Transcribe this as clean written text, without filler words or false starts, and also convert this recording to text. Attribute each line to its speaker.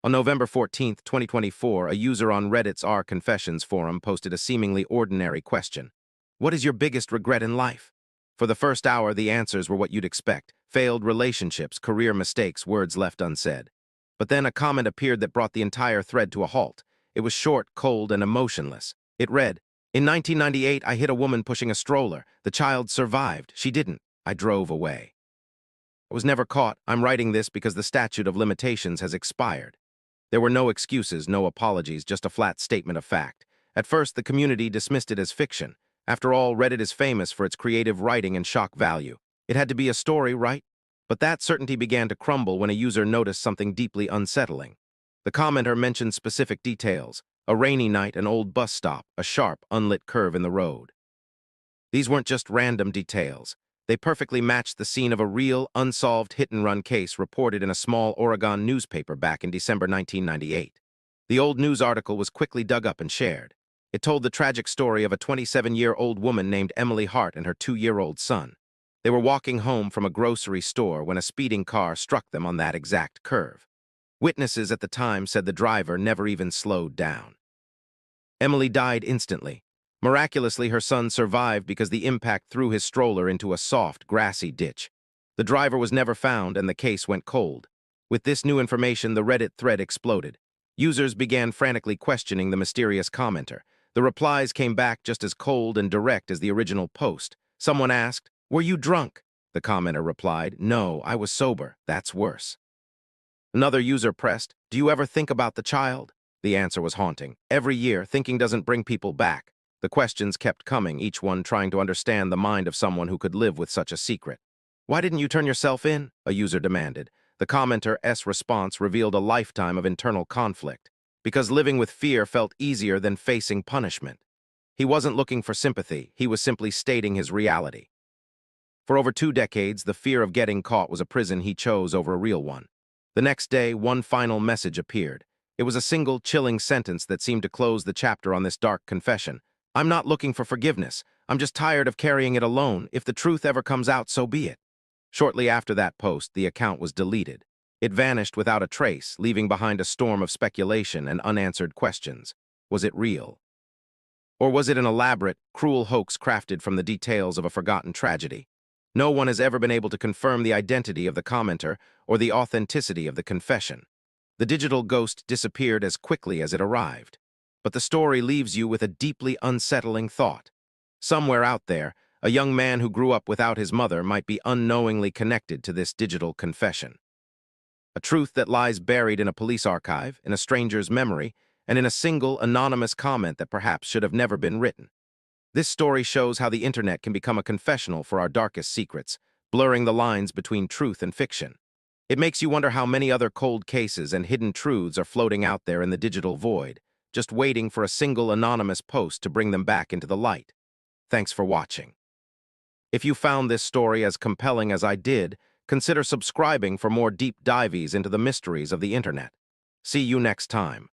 Speaker 1: On November 14, 2024, a user on Reddit's R Confessions forum posted a seemingly ordinary question. What is your biggest regret in life? For the first hour, the answers were what you'd expect. Failed relationships, career mistakes, words left unsaid. But then a comment appeared that brought the entire thread to a halt. It was short, cold, and emotionless. It read, "In 1998, I hit a woman pushing a stroller. The child survived. She didn't. I drove away. I was never caught. I'm writing this because the statute of limitations has expired." There were no excuses, no apologies, just a flat statement of fact. At first, the community dismissed it as fiction. After all, Reddit is famous for its creative writing and shock value. It had to be a story, right? But that certainty began to crumble when a user noticed something deeply unsettling. The commenter mentioned specific details: a rainy night, an old bus stop, a sharp, unlit curve in the road. These weren't just random details. They perfectly matched the scene of a real, unsolved hit-and-run case reported in a small Oregon newspaper back in December 1998. The old news article was quickly dug up and shared. It told the tragic story of a 27-year-old woman named Emily Hart and her 2-year-old son. They were walking home from a grocery store when a speeding car struck them on that exact curve. Witnesses at the time said the driver never even slowed down. Emily died instantly. Miraculously, her son survived because the impact threw his stroller into a soft, grassy ditch. The driver was never found, and the case went cold. With this new information, the Reddit thread exploded. Users began frantically questioning the mysterious commenter. The replies came back just as cold and direct as the original post. Someone asked, "Were you drunk?" The commenter replied, "No, I was sober. That's worse." Another user pressed, "Do you ever think about the child?" The answer was haunting. Every year, thinking doesn't bring people back. The questions kept coming, each one trying to understand the mind of someone who could live with such a secret. "Why didn't you turn yourself in?" a user demanded. The commenter's response revealed a lifetime of internal conflict, because living with fear felt easier than facing punishment. He wasn't looking for sympathy, he was simply stating his reality. For over 2 decades, the fear of getting caught was a prison he chose over a real one. The next day, one final message appeared. It was a single, chilling sentence that seemed to close the chapter on this dark confession. "I'm not looking for forgiveness. I'm just tired of carrying it alone. If the truth ever comes out, so be it." Shortly after that post, the account was deleted. It vanished without a trace, leaving behind a storm of speculation and unanswered questions. Was it real? Or was it an elaborate, cruel hoax crafted from the details of a forgotten tragedy? No one has ever been able to confirm the identity of the commenter or the authenticity of the confession. The digital ghost disappeared as quickly as it arrived. But the story leaves you with a deeply unsettling thought. Somewhere out there, a young man who grew up without his mother might be unknowingly connected to this digital confession. A truth that lies buried in a police archive, in a stranger's memory, and in a single anonymous comment that perhaps should have never been written. This story shows how the internet can become a confessional for our darkest secrets, blurring the lines between truth and fiction. It makes you wonder how many other cold cases and hidden truths are floating out there in the digital void, just waiting for a single anonymous post to bring them back into the light. Thanks for watching. If you found this story as compelling as I did, consider subscribing for more deep dives into the mysteries of the internet. See you next time.